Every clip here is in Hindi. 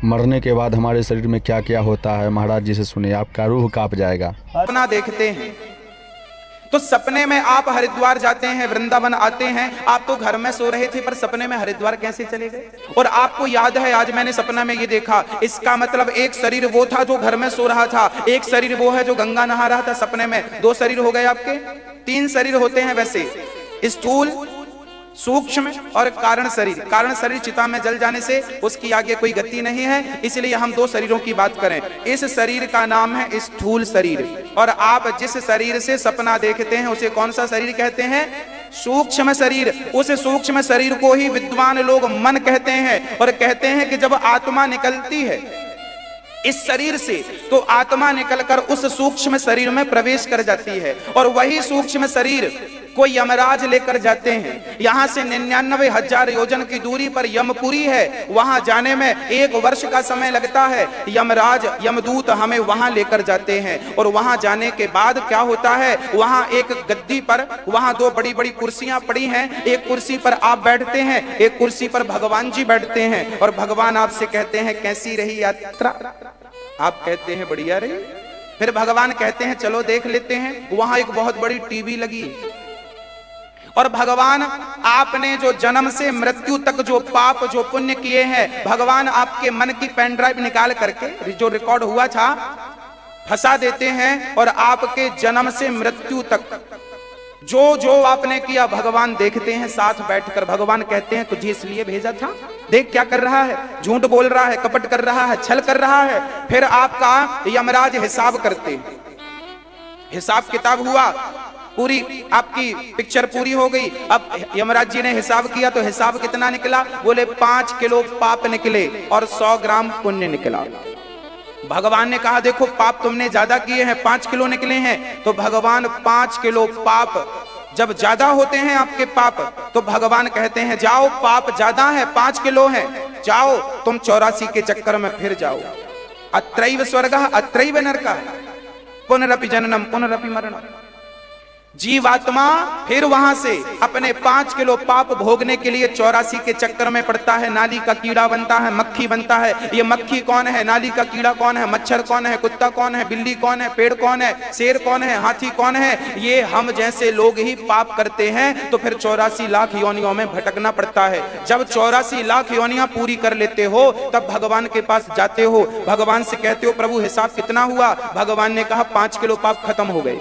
मरने के बाद हमारे शरीर में क्या क्या होता है, महाराज जी से सुनिए, आपका रूह कांप जाएगा। सपना देखते हैं तो सपने में आप हरिद्वार जाते हैं, वृंदावन आते हैं। आप तो घर में सो रहे थे पर सपने में हरिद्वार कैसे चले गए? और आपको याद है आज मैंने सपना में ये देखा, इसका मतलब एक शरीर वो था जो घर में सो रहा था, एक शरीर वो है जो गंगा नहा रहा था। सपने में 2 शरीर हो गए आपके। 3 शरीर होते हैं वैसे, स्थूल, सूक्ष्म और कारण शरीर। कारण शरीर चिता में जल जाने से उसकी आगे कोई गति नहीं है, इसलिए हम 2 शरीरों की बात करें। इस शरीर का नाम है स्थूल शरीर, और आप जिस शरीर से सपना देखते हैं उसे कौन सा शरीर कहते हैं? सूक्ष्म शरीर। उस सूक्ष्म शरीर को ही विद्वान लोग मन कहते हैं, और कहते हैं कि जब आत्मा निकलती है इस शरीर से तो आत्मा निकलकर उस सूक्ष्म शरीर में प्रवेश कर जाती है, और वही सूक्ष्म शरीर को यमराज लेकर जाते हैं। यहां से 99,000 योजन की दूरी पर यमपुरी है, वहां जाने में 1 वर्ष का समय लगता है। यमराज यमदूत हमें वहां लेकर जाते हैं, और वहां जाने के बाद क्या होता है, वहां एक गद्दी पर वहां 2 बड़ी बड़ी कुर्सियां पड़ी हैं। एक कुर्सी पर आप बैठते हैं, एक कुर्सी पर भगवान जी बैठते हैं, और भगवान आपसे कहते हैं कैसी रही यात्रा? आप कहते हैं बढ़िया रही। फिर भगवान कहते हैं चलो देख लेते हैं। वहां एक बहुत बड़ी टीवी लगी, और भगवान आपने जो जन्म से मृत्यु तक जो पाप जो पुण्य किए हैं, भगवान आपके मन की पेन ड्राइव निकाल करके जो रिकॉर्ड हुआ था फंसा देते हैं, और आपके जन्म से मृत्यु तक जो जो आपने किया भगवान देखते हैं साथ बैठकर। भगवान कहते हैं तुझे इसलिए भेजा था, देख क्या कर रहा है, झूठ बोल रहा है, कपट कर रहा है, छल कर रहा है। फिर आपका यमराज हिसाब करते, हिसाब किताब हुआ, पूरी आपकी पिक्चर पूरी हो गई। अब यमराज जी ने हिसाब किया तो हिसाब कितना निकला? बोले 5 किलो पाप निकले और 100 ग्राम पुण्य निकला। भगवान ने कहा देखो पाप तुमने ज्यादा किए हैं, 5 किलो निकले हैं। तो भगवान 5 किलो पाप जब ज्यादा होते हैं आपके पाप, तो भगवान कहते हैं जाओ पाप ज्यादा है, 5 किलो है, जाओ तुम 84 के चक्कर में फिर जाओ। अत्रैव स्वर्गः अत्रैव नरकः पुनरपि जननम पुनरपि मरणम। जीवात्मा फिर वहां से अपने 5 किलो पाप भोगने के लिए 84 के चक्कर में पड़ता है। नाली का कीड़ा बनता है, मक्खी बनता है। ये मक्खी कौन है, नाली का कीड़ा कौन है, मच्छर कौन है, कुत्ता कौन है, बिल्ली कौन है, पेड़ कौन है, शेर कौन है, हाथी कौन है? ये हम जैसे लोग ही पाप करते हैं, तो फिर 84 लाख योनियों में भटकना पड़ता है। जब 84 लाख योनियां पूरी कर लेते हो तब भगवान के पास जाते हो, भगवान से कहते हो प्रभु हिसाब कितना हुआ? भगवान ने कहा 5 किलो पाप खत्म हो गए,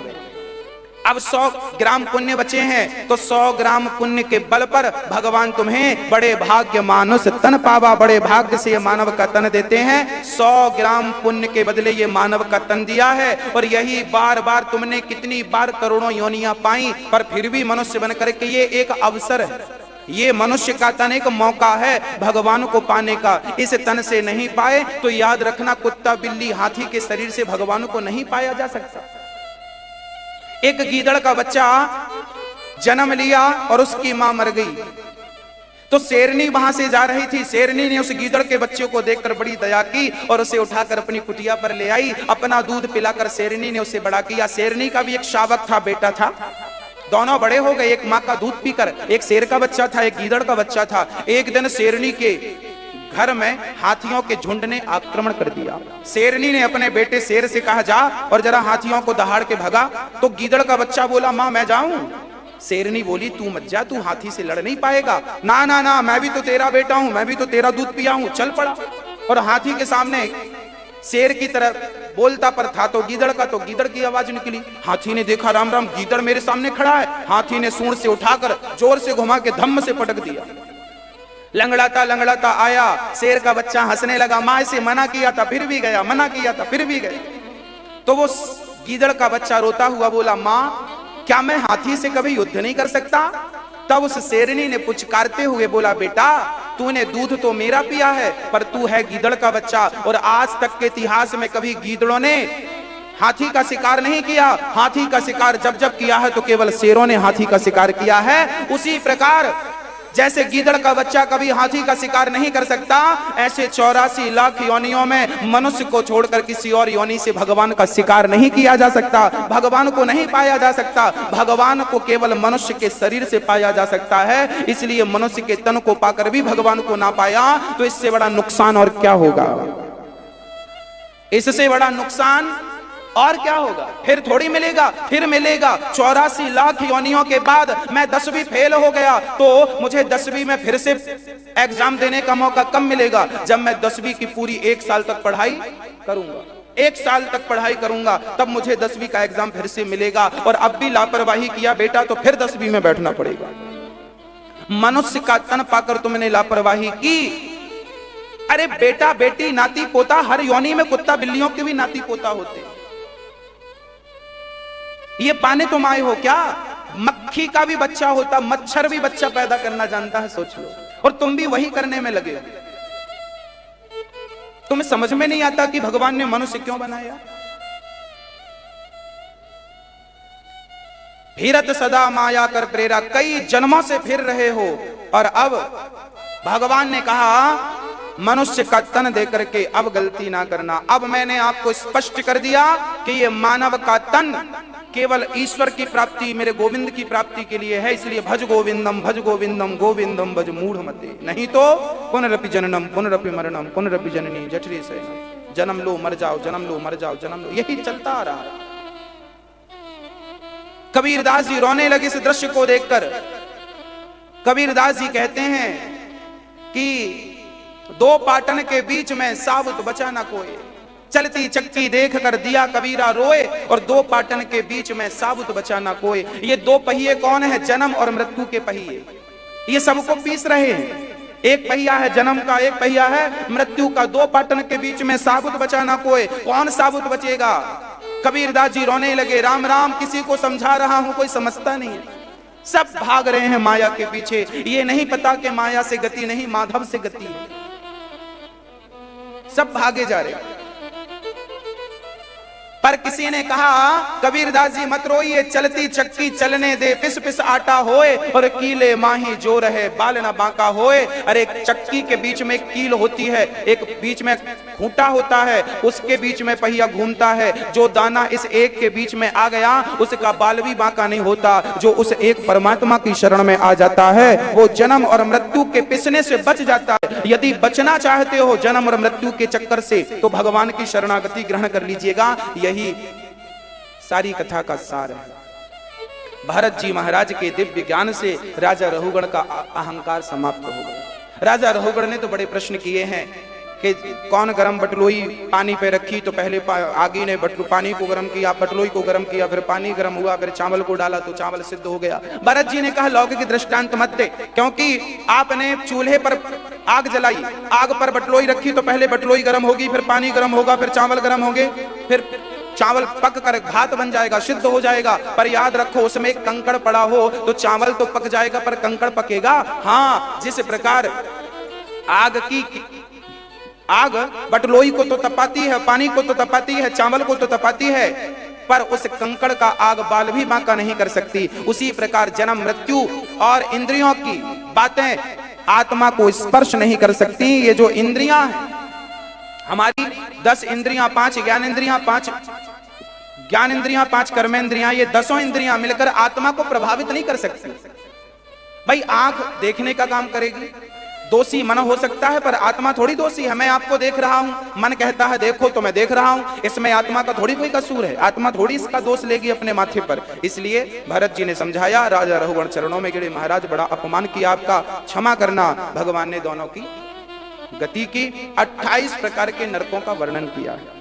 अब 100 ग्राम पुण्य बचे हैं। तो 100 ग्राम पुण्य के बल पर भगवान तुम्हें बड़े भाग्य मानुष तन पावा, बड़े भाग्य से ये मानव का तन देते हैं। 100 ग्राम पुण्य के बदले ये मानव का तन दिया है, और यही बार बार तुमने कितनी बार करोड़ों योनियां पाई, पर फिर भी मनुष्य बनकर के ये एक अवसर है, ये मनुष्य का तन एक मौका है भगवान को पाने का। इस तन से नहीं पाए तो याद रखना कुत्ता बिल्ली हाथी के शरीर से भगवान को नहीं पाया जा सकता। एक गीदड़ का बच्चा जन्म लिया और उसकी मां मर गई, तो शेरनी वहां से जा रही थी। शेरनी ने उस गीदड़ के बच्चे को देखकर बड़ी दया की और उसे उठाकर अपनी कुटिया पर ले आई। अपना दूध पिलाकर शेरनी ने उसे बड़ा किया। शेरनी का भी एक शावक था, बेटा था, दोनों बड़े हो गए एक माँ का दूध पीकर। एक शेर का बच्चा था, एक गीदड़ का बच्चा था। एक दिन शेरनी के घर में हाथियों के झुंड ने आक्रमण कर दिया। शेरनी ने अपने बेटे शेर से कहा जा और जरा हाथियों को दहाड़ के भगा। तो गीदड़ का बच्चा बोला मां मैं जाऊं? शेरनी बोली तू मत जा, तू हाथी से लड़ नहीं पाएगा। ना ना ना, मैं भी तो तेरा बेटा हूं, मैं भी तो तेरा दूध पिया हूं, चल पड़ा। और हाथी के सामने शेर की तरह बोलता पर था तो गीदड़ का, तो गीदड़ की आवाज निकली। हाथी ने देखा राम राम गीदड़ मेरे सामने खड़ा है। हाथी ने सूंड से उठाकर जोर से घुमा के धम्म से पटक दिया। लंगड़ाता लंगड़ाता आया, शेर का बच्चा हंसने लगा। माँ से मना किया था फिर भी गया, मना किया था फिर भी गया। तो वो गीदड़ का बच्चा रोता हुआ बोला माँ क्या मैं हाथी से कभी युद्ध नहीं कर सकता? तब उस शेरनी ने पुचकारते हुए बोला बेटा तूने दूध तो मेरा पिया है, पर तू है गीदड़ का बच्चा, और आज तक के इतिहास में कभी गीदड़ों ने हाथी का शिकार नहीं किया। हाथी का शिकार जब जब किया है तो केवल शेरों ने हाथी का शिकार किया है। उसी प्रकार जैसे गीदड़ का बच्चा कभी हाथी का शिकार नहीं कर सकता, ऐसे 84 लाख योनियों में मनुष्य को छोड़कर किसी और योनि से भगवान का शिकार नहीं किया जा सकता, भगवान को नहीं पाया जा सकता। भगवान को केवल मनुष्य के शरीर से पाया जा सकता है। इसलिए मनुष्य के तन को पाकर भी भगवान को ना पाया तो इससे बड़ा नुकसान और क्या होगा? इससे बड़ा नुकसान और क्या होगा? फिर थोड़ी मिलेगा, फिर मिलेगा। 84 लाख योनियों के बाद मैं 10वीं फेल हो गया तो मुझे 10वीं में फिर से एग्जाम देने का मौका कब मिलेगा? जब मैं 10वीं की पूरी 1 साल तक पढ़ाई करूंगा, 1 साल तक पढ़ाई करूंगा, तब मुझे 10वीं का एग्जाम फिर से मिलेगा। और अब भी लापरवाही किया बेटा तो फिर 10वीं में बैठना पड़ेगा। मनुष्य का तन पाकर तुमने लापरवाही की। अरे बेटा बेटी नाती पोता, हर योनि में कुत्ता बिल्लियों के भी नाती पोता होते। ये पाने तुम आए हो क्या? मक्खी का भी बच्चा होता, मच्छर भी बच्चा पैदा करना जानता है, सोच लो। और तुम भी वही करने में लगे हो। तुम्हें समझ में नहीं आता कि भगवान ने मनुष्य क्यों बनाया? फिरत सदा माया कर प्रेरा, कई जन्मों से फिर रहे हो और अब भगवान ने कहा मनुष्य का तन देकर के अब गलती ना करना। अब मैंने आपको स्पष्ट कर दिया कि ये मानव का तन केवल ईश्वर की प्राप्ति, मेरे गोविंद की प्राप्ति के लिए है। इसलिए भज गोविंदम गोविंदम भज मूढ़ मते, नहीं तो पुनरपि जननम पुनरपि मरणम पुनरपि जननी जठरे से, जन्म लो मर जाओ, जन्म लो मर जाओ, जन्म लो, यही चलता आ रहा है। कबीरदास जी रोने लगे इस दृश्य को देखकर। कबीरदास जी कहते हैं कि 2 पाटन के बीच में साबुत बचा ना कोई, चलती चक्की देख कर दिया कबीरा रोए, और 2 पाटन के बीच में साबुत बचा ना कोई। ये 2 पहिए कौन है? जन्म और मृत्यु के पहिए। ये सबको पीस रहे हैं। एक पहिया है जन्म का, एक पहिया है मृत्यु का। 2 पाटन के बीच में साबुत बचा ना कोई। कौन साबुत बचेगा? कबीरदास जी रोने लगे, राम राम, किसी को समझा रहा हूं कोई समझता नहीं है। सब भाग रहे हैं माया के पीछे। ये नहीं पता कि माया से गति नहीं, माधव से गति है। सब भागे जा रहे। पर किसी ने कहा कबीरदास जी मत रोइए, चलती चक्की चलने दे, पिस पिस आटा होए और कीले माही जो रहे बाल न बांका होए। अरे चक्की के बीच में एक कील होती है, एक बीच में खूंटा होता है, उसके बीच में पहिया घूमता है। जो दाना इस एक के बीच में आ गया उसका बाल भी बांका नहीं होता। जो उस एक परमात्मा की शरण में आ जाता है वो जन्म और मृत्यु के पिसने से बच जाता है। यदि बचना चाहते हो जन्म और मृत्यु के चक्कर से तो भगवान की शरणागति ग्रहण कर लीजिएगा। यही सारी कथा का सार है। भरत जी महाराज के दिव्य ज्ञान से राजा रहुगण का अहंकार समाप्त हो गया। राजा रहुगण ने तो बड़े प्रश्न किए हैं कि कौन गरम बटलोई पानी पे रखी तो पहले आगी ने पानी को गरम किया, बटलोई को गरम किया, फिर पानी गरम हुआ, फिर चावल को डाला तो चावल सिद्ध हो गया। भरत जी ने कहा लौकिक दृष्टांत मत दे, क्योंकि आपने चूल्हे पर आग जलाई, आग पर बटलोई रखी तो पहले बटलोई गरम होगी, फिर पानी गरम होगा, फिर चावल गरम होंगे, फिर चावल पक कर घात बन जाएगा, सिद्ध हो जाएगा। पर याद रखो उसमें एक कंकड़ पड़ा हो तो चावल तो पक जाएगा पर कंकड़ पकेगा। हाँ, जिस प्रकार आग बटलोई को तो तपाती है, पानी को तो तपाती है, चावल को तो तपाती है, पर उस कंकड़ का आग बाल भी बांका नहीं कर सकती। उसी प्रकार जन्म मृत्यु और इंद्रियों की बातें आत्मा को स्पर्श नहीं कर सकती। ये जो इंद्रियां हैं हमारी 10 इंद्रियां, 5 ज्ञानेंद्रियां, 5 कर्मेंद्रियां, ये 10 इंद्रियां मिलकर आत्मा को प्रभावित नहीं कर सकती। भाई आंख देखने का काम करेगी, दोषी मन हो सकता है पर आत्मा थोड़ी दोषी है। मैं आपको देख रहा हूं, मन कहता है देखो तो मैं देख रहा हूं, इसमें आत्मा का थोड़ी कोई कसूर है। आत्मा थोड़ी इसका दोष लेगी अपने माथे पर। इसलिए भरत जी ने समझाया, राजा रहुगण चरणों में गिरे, महाराज बड़ा अपमान किया आपका, क्षमा करना। भगवान ने दोनों की गति की 28 प्रकार के नरकों का वर्णन किया है।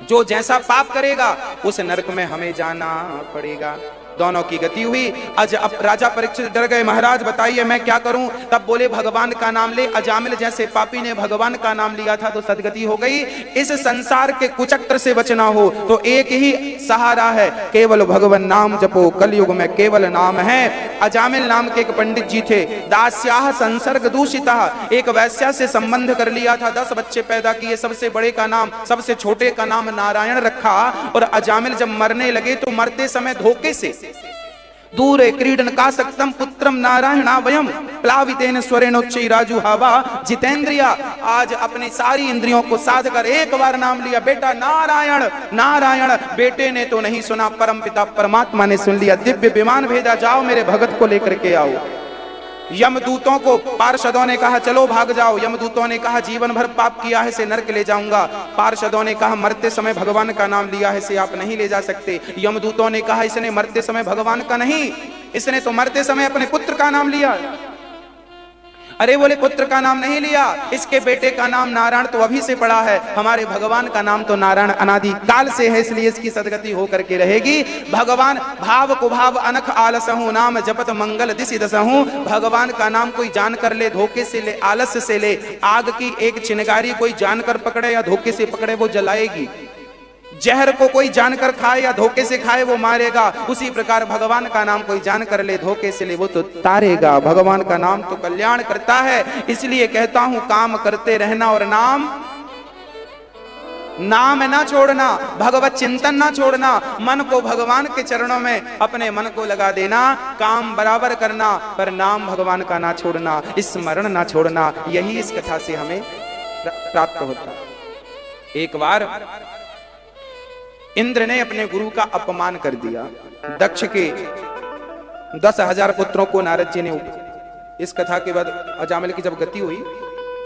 जो जैसा पाप करेगा उस नरक में हमें जाना पड़ेगा। दोनों की गति हुई। अब राजा परीक्षित डर गए, महाराज बताइए मैं क्या करूं? तब बोले भगवान का नाम ले। अजामिल जैसे पापी ने भगवान का नाम लिया था तो सदगति हो गई। इस संसार के कुचक्र से बचना हो तो एक ही सहारा है, केवल भगवान नाम जपो, कलयुग में केवल नाम है। अजामिल नाम के एक पंडित जी थे, दास्याह संसर्ग दूषिता, एक वैश्या से संबंध कर लिया था, 10 बच्चे पैदा किए, सबसे बड़े का नाम, सबसे छोटे का नाम नारायण रखा। और अजामिल जब मरने लगे तो मरते समय धोखे से दूरे क्रीडन का सक्तम पुत्रम नारायणावयम, प्लावितेन स्वरेण उच्चैराजु हवा जितेंद्रिया। आज अपनी सारी इंद्रियों को साध कर एक बार नाम लिया, बेटा नारायण नारायण। बेटे ने तो नहीं सुना, परम पिता परमात्मा ने सुन लिया। दिव्य विमान भेजा, जाओ मेरे भगत को लेकर के आओ। यमदूतों को पार्षदों ने कहा चलो भाग जाओ। यमदूतों ने कहा जीवन भर पाप किया है से नरक ले जाऊंगा। पार्षदों ने कहा मरते समय भगवान का नाम लिया है से आप नहीं ले जा सकते। यमदूतों ने कहा इसने मरते समय भगवान का नहीं, इसने तो मरते समय अपने पुत्र का नाम लिया। अरे बोले पुत्र का नाम नहीं लिया, इसके बेटे का नाम नारायण तो अभी से पड़ा है, हमारे भगवान का नाम तो नारायण अनादि काल से है, इसलिए इसकी सदगति होकर के रहेगी। भगवान भाव को भाव अनख आलसहूं, नाम जपत मंगल दिशि दसहूं। भगवान का नाम कोई जान कर ले, धोखे से ले, आलस्य से ले। आग की एक चिंगारी कोई जानकर पकड़े या धोखे से पकड़े वो जलाएगी। जहर को कोई जानकर खाए या धोखे से खाए वो मारेगा। उसी प्रकार भगवान का नाम कोई जानकर ले, धोखे से ले, वो तो तारेगा। भगवान का नाम तो कल्याण करता है, इसलिए कहता हूं काम करते रहना और नाम ना छोड़ना, भगवत चिंतन ना छोड़ना। मन को भगवान के चरणों में अपने मन को लगा देना, काम बराबर करना, पर नाम भगवान का ना छोड़ना, स्मरण ना छोड़ना। यही इस कथा से हमें प्राप्त होता। एक बार इंद्र ने अपने गुरु का अपमान कर दिया। दक्ष के 10,000 पुत्रों को नारद जी ने, इस कथा के बाद अजामिल की जब गति हुई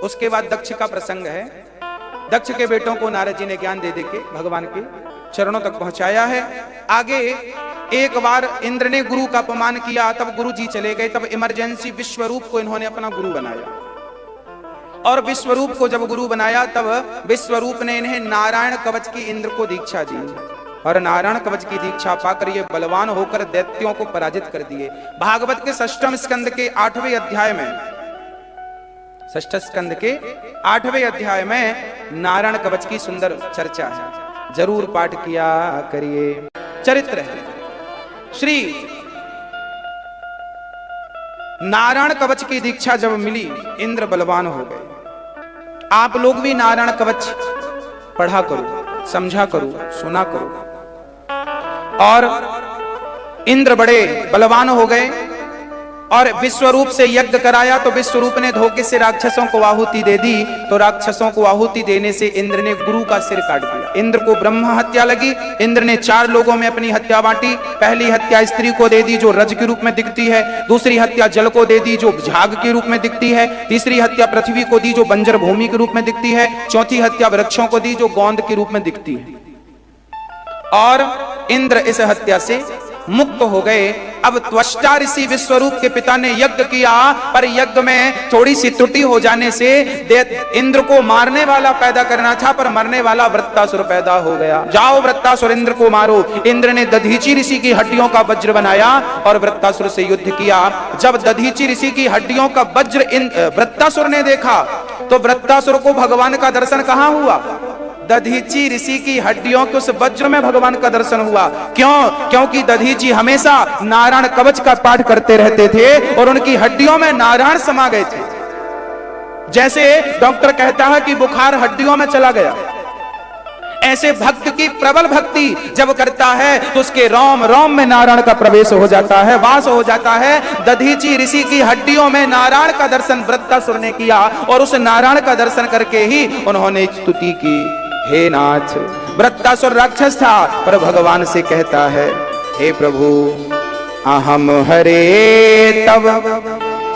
उसके बाद दक्ष का प्रसंग है। दक्ष के बेटों को नारद जी ने ज्ञान दे के भगवान के चरणों तक पहुंचाया है। आगे एक बार इंद्र ने गुरु का अपमान किया, तब गुरु जी चले गए। तब इमरजेंसी विश्वरूप को इन्होंने अपना गुरु बनाया, और विश्वरूप को जब गुरु बनाया तब विश्वरूप ने इन्हें नारायण कवच की इंद्र को दीक्षा दी, और नारायण कवच की दीक्षा पाकर ये बलवान होकर दैत्यों को पराजित कर दिए। भागवत के 6वें स्कंद के 8वें अध्याय में, 6 स्कंद के 8वें अध्याय में नारायण कवच की सुंदर चर्चा है, जरूर पाठ किया करिए। चरित्र है श्री नारायण कवच की दीक्षा जब मिली, इंद्र बलवान हो गए। आप लोग भी नारायण कवच पढ़ा करो, समझा करो, सुना करो। और इंद्र बड़े बलवान हो गए और विश्वरूप से यज्ञ कराया, तो विश्वरूप ने धोखे से राक्षसों को आहुति दे दी। तो राक्षसों को आहुति देने से इंद्र ने गुरु का सिर काट दिया। इंद्र को ब्रह्म हत्या लगी। इंद्र ने 4 लोगों में अपनी हत्या बांटी। पहली हत्या स्त्री को दे दी जो रज के रूप में दिखती है, दूसरी हत्या जल को दे दी जो झाग के रूप में दिखती है, तीसरी हत्या पृथ्वी को दी जो बंजर भूमि के रूप में दिखती है, चौथी हत्या वृक्षों को दी जो गोंद के रूप में दिखती है। और इंद्र इस हत्या से मुक्त हो गए। अब त्वष्टा ऋषि विश्वरूप के पिता ने यज्ञ किया, पर यज्ञ में थोड़ी सी त्रुटि हो जाने से इंद्र को मारने वाला पैदा करना था, पर मरने वाला वृत्तासुर पैदा हो गया। जाओ वृत्तासुर इंद्र को मारो। इंद्र ने दधीचि ऋषि की हड्डियों का वज्र बनाया और वृत्तासुर से युद्ध किया। जब दधीचि ऋषि की हड्डियों का वज्र वृत्तासुर ने देखा, तो वृत्तासुर को भगवान का दर्शन कहां हुआ? दधीचि ऋषि की हड्डियों के उस वज्र में भगवान का दर्शन हुआ। क्यों? क्योंकि दधीचि हमेशा नारायण कवच का पाठ करते रहते थे और उनकी हड्डियों में नारायण समा गए थे। जैसे डॉक्टर कहता है कि बुखार हड्डियों में चला गया, ऐसे भक्त की प्रबल भक्ति जब करता है तो उसके रोम रोम में नारायण का प्रवेश हो जाता है, वास हो जाता है। दधीचि ऋषि की हड्डियों में नारायण का दर्शन वृत्तासुर ने किया और उस नारायण का दर्शन करके ही उन्होंने स्तुति की, हे नाथ। वृत्तासुर राक्षस था, पर भगवान से कहता है, हे प्रभु अहम हरे तव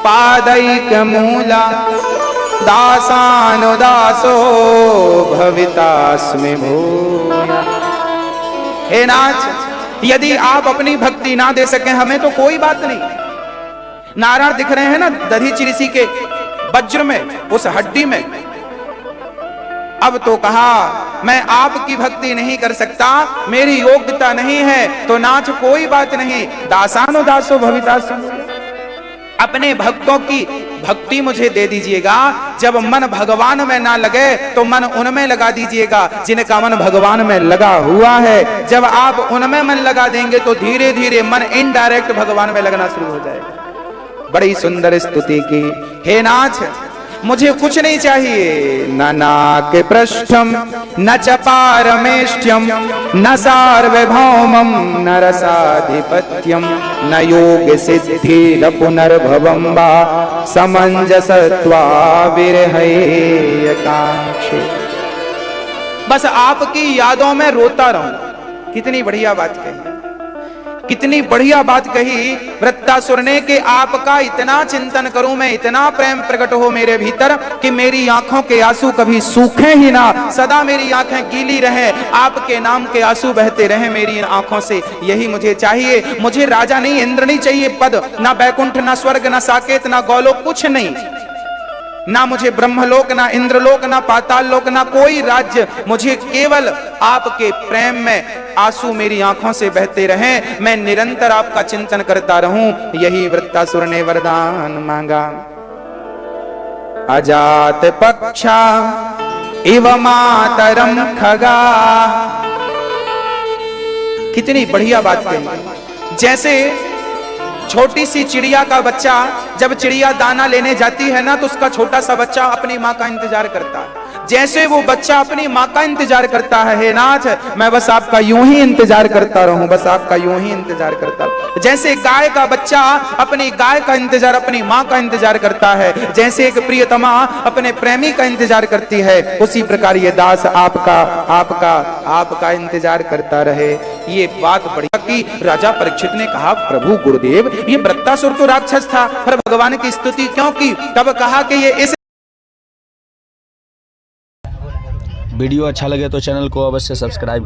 पादैक मूला दासानुदासो भवितास्मि भूया। हे नाथ, यदि आप अपनी भक्ति ना दे सके हमें तो कोई बात नहीं। नारायण दिख रहे हैं ना दधीचि ऋषि के वज्र में, उस हड्डी में। अब तो कहा मैं आपकी भक्ति नहीं कर सकता, मेरी योग्यता नहीं है, तो नाथ कोई बात नहीं, दासानुदासो भवितास्मि, अपने भक्तों की भक्ति मुझे दे दीजिएगा। जब मन भगवान में ना लगे तो मन उनमें लगा दीजिएगा जिनका मन भगवान में लगा हुआ है। जब आप उनमें मन लगा देंगे तो धीरे धीरे मन इनडायरेक्ट भगवान में लगना शुरू हो जाएगा। बड़ी सुंदर स्तुति की। हे नाथ, मुझे कुछ नहीं चाहिए, न नाक पृष्ठम न च पारमेष्ट्यम न सार्वभौमम न रसाधिपत्यम न योग सिद्धि न पुनर्भवम वा समंजसत्वा विरहैकांक्षे। बस आपकी यादों में रोता रहूं। कितनी बढ़िया बात कही, कितनी बढ़िया बात कही वृत्तासुर ने कि आपका इतना चिंतन करूं मैं, इतना प्रेम प्रकट हो मेरे भीतर कि मेरी आंखों के आंसू कभी सूखे ही ना, सदा मेरी आंखें गीली रहे, आपके नाम के आंसू बहते रहे मेरी इन आंखों से। यही मुझे चाहिए। मुझे राजा नहीं, इंद्र नहीं चाहिए पद, ना बैकुंठ, ना स्वर्ग, ना साकेत, ना गौलोक, कुछ नहीं, ना मुझे ब्रह्मलोक, ना इंद्रलोक, ना पाताल लोक, ना कोई राज्य। मुझे केवल आपके प्रेम में आंसू मेरी आंखों से बहते रहें, मैं निरंतर आपका चिंतन करता रहूं। यही वृत्तासुर ने वरदान मांगा। अजात पक्षा इव मातरम खगा। कितनी बढ़िया बात कही। जैसे छोटी सी चिड़िया का बच्चा जब चिड़िया दाना लेने जाती है ना, तो उसका छोटा सा बच्चा अपनी माँ का इंतजार करता है। जैसे वो बच्चा अपनी माँ का इंतजार करता है, हे नाथ मैं बस आपका यूं ही इंतजार करता रहूं, बस आपका यूं ही इंतजार करता रहूं। जैसे गाय का बच्चा अपनी गाय का इंतजार, अपनी माँ का इंतजार करता है, जैसे एक प्रियतमा अपने प्रेमी का इंतजार करती है, उसी प्रकार ये दास आपका आपका आपका इंतजार करता रहे। ये बात बढ़िया कि राजा परीक्षित ने कहा, प्रभु गुरुदेव ये वृत्तासुर तो राक्षस था, पर भगवान की स्तुति क्यों की? तब कहा कि ये इस वीडियो अच्छा लगे तो चैनल को अवश्य सब्सक्राइब